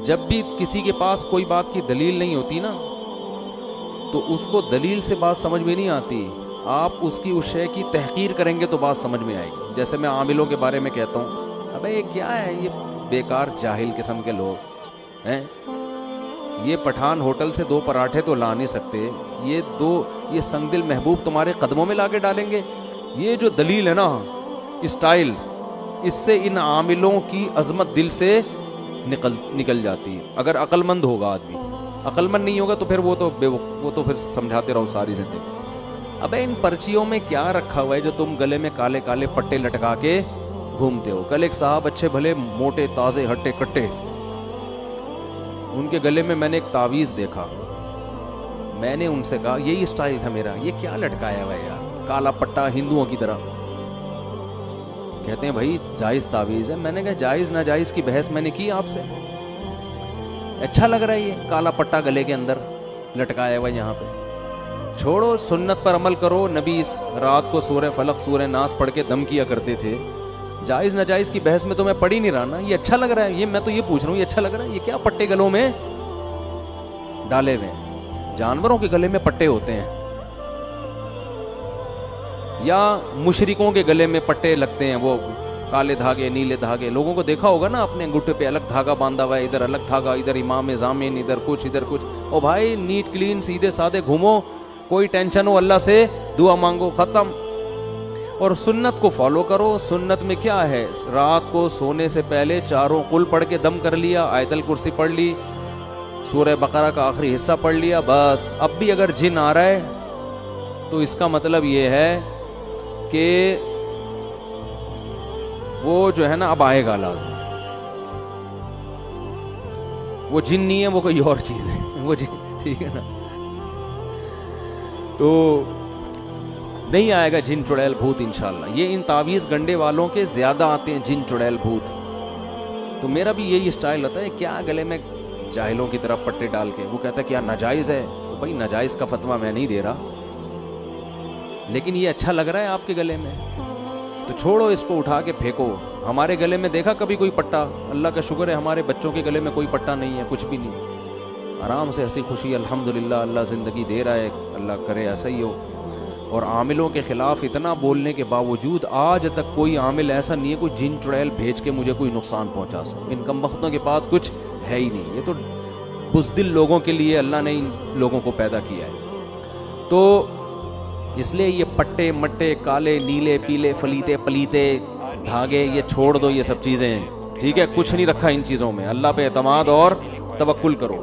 جب بھی کسی کے پاس کوئی بات کی دلیل نہیں ہوتی نا تو اس کو دلیل سے بات سمجھ میں نہیں آتی، آپ اس کی اس شے کی تحقیر کریں گے تو بات سمجھ میں آئے گی. جیسے میں عاملوں کے بارے میں کہتا ہوں، ابے یہ کیا ہے، یہ بیکار جاہل قسم کے لوگ ہیں، یہ پٹھان ہوٹل سے 2 پراٹھے تو لا نہیں سکتے، یہ سنگ دل محبوب تمہارے قدموں میں لا کے ڈالیں گے. یہ جو دلیل ہے نا، اسٹائل، اس سے ان عاملوں کی عظمت دل سے نکل جاتی ہے. اگر عقل مند ہوگا آدمی، عقل مند نہیں ہوگا تو پھر وہ تو پھر سمجھاتے رہو ساری زندگی. ابے ان پرچیوں میں کیا رکھا ہوا ہے جو تم گلے میں کالے کالے پٹے لٹکا کے گھومتے ہو؟ کل ایک صاحب اچھے بھلے موٹے تازے ہٹے کٹے، ان کے گلے میں نے ایک تعویذ دیکھا. میں نے ان سے کہا یہی اسٹائل تھا میرا، یہ کیا لٹکایا ہوا ہے یار، کالا پٹا ہندوؤں کی طرح. کہتے ہیں بھائی جائز تعویذ ہے. میں نے کہا جائز ناجائز کی بحث میں نے کی آپ سے؟ اچھا لگ رہا ہے یہ کالا پٹا گلے کے اندر لٹکایا ہوا یہاں پہ؟ چھوڑو، سنت پر عمل کرو. نبی اس رات کو سورہ فلق سورہ ناس پڑھ کے دم کیا کرتے تھے. جائز ناجائز کی بحث میں تو میں پڑھ ہی نہیں رہا نا. یہ اچھا لگ رہا ہے، یہ میں تو یہ پوچھ رہا ہوں، یہ اچھا لگ رہا ہے؟ یہ کیا پٹے گلوں میں ڈالے ہوئے ہیں؟ جانوروں کے گلے میں پٹے ہوتے ہیں یا مشرکوں کے گلے میں پٹے لگتے ہیں، وہ کالے دھاگے نیلے دھاگے. لوگوں کو دیکھا ہوگا نا، اپنے انگوٹھے پہ الگ دھاگا باندھا ہوا ہے، ادھر الگ دھاگا، ادھر امام ضامن، ادھر کچھ ادھر کچھ. او بھائی نیٹ کلین سیدھے سادے گھومو، کوئی ٹینشن ہو اللہ سے دعا مانگو، ختم. اور سنت کو فالو کرو. سنت میں کیا ہے؟ رات کو سونے سے پہلے 4 قل پڑھ کے دم کر لیا، آیت الکرسی پڑھ لی، سورہ بقرہ کا آخری حصہ پڑھ لیا، بس. اب بھی اگر جن آ رہا ہے تو اس کا مطلب یہ ہے کہ وہ جو ہے نا اب آئے گا لازم. وہ جن نہیں ہے، وہ کوئی اور چیز ہے، وہ جن، ٹھیک ہے نا. تو نہیں آئے گا جن چڑیل بھوت انشاءاللہ. یہ ان تعویذ گنڈے والوں کے زیادہ آتے ہیں جن چڑیل بھوت. تو میرا بھی یہی اسٹائل ہوتا ہے، کیا گلے میں جاہلوں کی طرف پٹے ڈال کے. وہ کہتا ہے کیا ناجائز ہے؟ بھائی ناجائز کا فتویٰ میں نہیں دے رہا، لیکن یہ اچھا لگ رہا ہے آپ کے گلے میں تو چھوڑو، اس کو اٹھا کے پھینکو. ہمارے گلے میں دیکھا کبھی کوئی پٹا؟ اللہ کا شکر ہے ہمارے بچوں کے گلے میں کوئی پٹا نہیں ہے، کچھ بھی نہیں. آرام سے ہنسی خوشی الحمدللہ اللہ زندگی دے رہا ہے، اللہ کرے ایسا ہی ہو. اور عاملوں کے خلاف اتنا بولنے کے باوجود آج تک کوئی عامل ایسا نہیں ہے کوئی جن چڑیل بھیج کے مجھے کوئی نقصان پہنچا سکے. ان کمبختوں کے پاس کچھ ہے ہی نہیں. یہ تو بزدل لوگوں کے لیے اللہ نے ان لوگوں کو پیدا کیا ہے. تو اس لیے یہ پٹے مٹے کالے نیلے پیلے فلیتے پلیتے دھاگے یہ چھوڑ دو، یہ سب چیزیں، ٹھیک ہے؟ کچھ نہیں رکھا ان چیزوں میں. اللہ پہ اعتماد اور توکل کرو.